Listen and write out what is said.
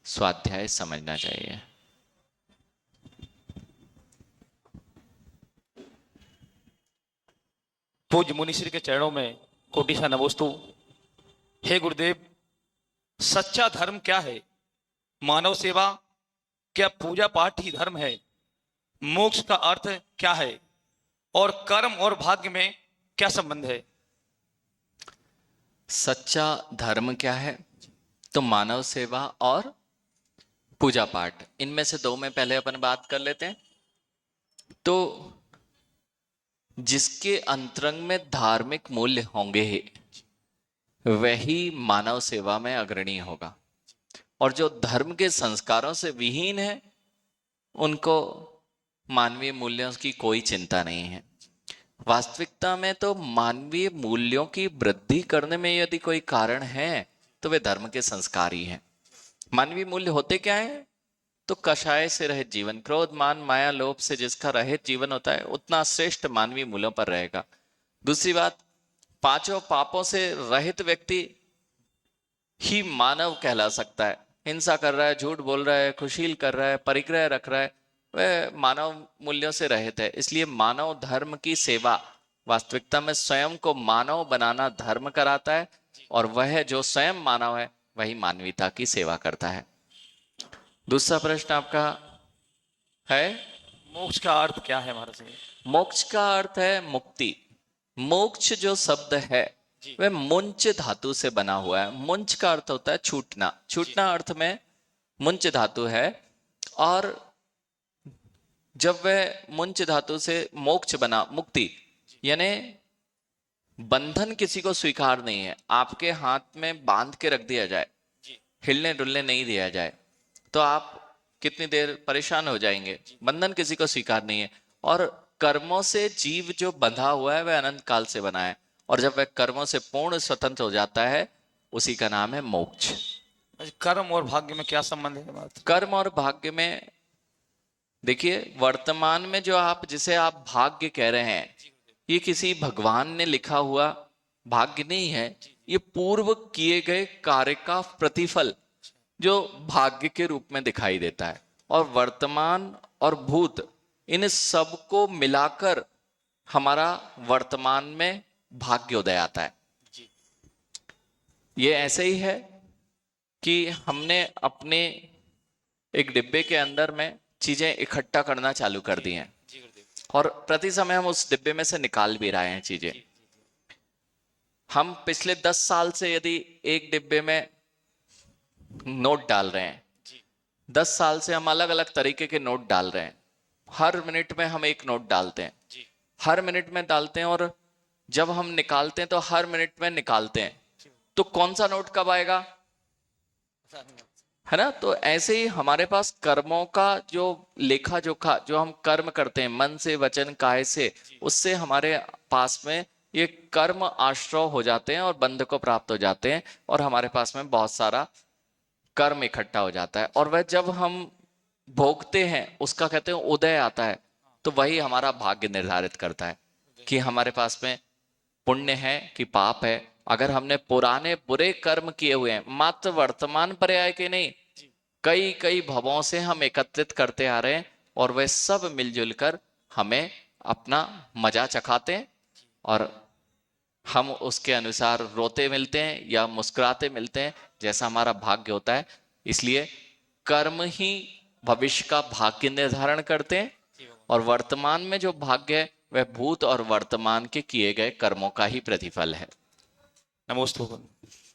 स्वाध्याय समझना चाहिए। पूज्य मुनिश्री के चरणों में कोटि सा नमोस्तु। हे गुरुदेव, सच्चा धर्म क्या है? मानव सेवा? क्या पूजा पाठ ही धर्म है? मोक्ष का अर्थ क्या है? और कर्म और भाग्य में क्या संबंध है? सच्चा धर्म क्या है? तो मानव सेवा और पूजा पाठ, इनमें से दो में पहले अपन बात कर लेते हैं। तो जिसके अंतरंग में धार्मिक मूल्य होंगे ही वही मानव सेवा में अग्रणी होगा, और जो धर्म के संस्कारों से विहीन है उनको मानवीय मूल्यों की कोई चिंता नहीं है। वास्तविकता में तो मानवीय मूल्यों की वृद्धि करने में यदि कोई कारण है तो वे धर्म के संस्कार ही हैं। मानवीय मूल्य होते क्या है? तो कषाय से रहित जीवन, क्रोध मान माया लोभ से जिसका रहित जीवन होता है उतना श्रेष्ठ मानवीय मूल्यों पर रहेगा। दूसरी बात, पांचों पापों से रहित व्यक्ति ही मानव कहला सकता है। हिंसा कर रहा है, झूठ बोल रहा है, कुशील कर रहा है, परिग्रह रख रहा है, वह मानव मूल्यों से रहित है। इसलिए मानव धर्म की सेवा वास्तविकता में स्वयं को मानव बनाना धर्म कराता है, और वह जो स्वयं मानव है वही मानवीयता की सेवा करता है। दूसरा प्रश्न आपका है, मोक्ष का अर्थ क्या है महाराज जी? मोक्ष का अर्थ है मुक्ति। मोक्ष जो शब्द है वह मुंच धातु से बना हुआ है। मुंच का अर्थ होता है छूटना, छूटना अर्थ में मुंच धातु है। और जब वह मुंच धातु से मोक्ष बना, मुक्ति यानी बंधन किसी को स्वीकार नहीं है। आपके हाथ में बांध के रख दिया जाए, हिलने डुलने नहीं दिया जाए, तो आप कितनी देर परेशान हो जाएंगे। बंधन किसी को स्वीकार नहीं है। और कर्मों से जीव जो बंधा हुआ है वह अनंत काल से बना है, और जब वह कर्मों से पूर्ण स्वतंत्र हो जाता है उसी का नाम है मोक्ष। कर्म और भाग्य में क्या संबंध है बात? कर्म और भाग्य में देखिए, वर्तमान में जो आप जिसे आप भाग्य कह रहे हैं ये किसी भगवान ने लिखा हुआ भाग्य नहीं है। ये पूर्व किए गए कार्य का प्रतिफल जो भाग्य के रूप में दिखाई देता है। और वर्तमान और भूत, इन सबको मिलाकर हमारा वर्तमान में भाग्योदय आता है। ये ऐसे ही है कि हमने अपने एक डिब्बे के अंदर में चीजें इकट्ठा करना चालू कर दी हैं, और प्रति समय हम उस डिब्बे में से निकाल भी रहे हैं चीजें। हम पिछले 10 साल से यदि एक डिब्बे में नोट डाल रहे हैं, 10 साल से हम अलग अलग तरीके के नोट डाल रहे हैं। हर मिनट में हम एक नोट डालते हैं, हर मिनट में डालते हैं, और जब हम निकालते हैं तो हर मिनट में निकालते हैं। तो कौन सा नोट कब आएगा, है ना? तो ऐसे ही हमारे पास कर्मों का जो लेखा जोखा, जो हम कर्म करते हैं मन से वचन काया से, उससे हमारे पास में ये कर्म आश्रय हो जाते हैं और बंध को प्राप्त हो जाते हैं, और हमारे पास में बहुत सारा कर्म इकट्ठा हो जाता है। और वह जब हम भोगते हैं उसका कहते हैं उदय आता है, तो वही हमारा भाग्य निर्धारित करता है कि हमारे पास में पुण्य है कि पाप है। अगर हमने पुराने बुरे कर्म किए हुए हैं, मात्र वर्तमान पर्याय के नहीं, कई कई भवों से हम एकत्रित करते आ रहे हैं, और वे सब मिलजुल कर हमें अपना मजा चखाते हैं, और हम उसके अनुसार रोते मिलते हैं या मुस्कुराते मिलते हैं, जैसा हमारा भाग्य होता है। इसलिए कर्म ही भविष्य का भाग्य निर्धारण करते हैं, और वर्तमान में जो भाग्य है वह भूत और वर्तमान के किए गए कर्मों का ही प्रतिफल है। नमोस्तु।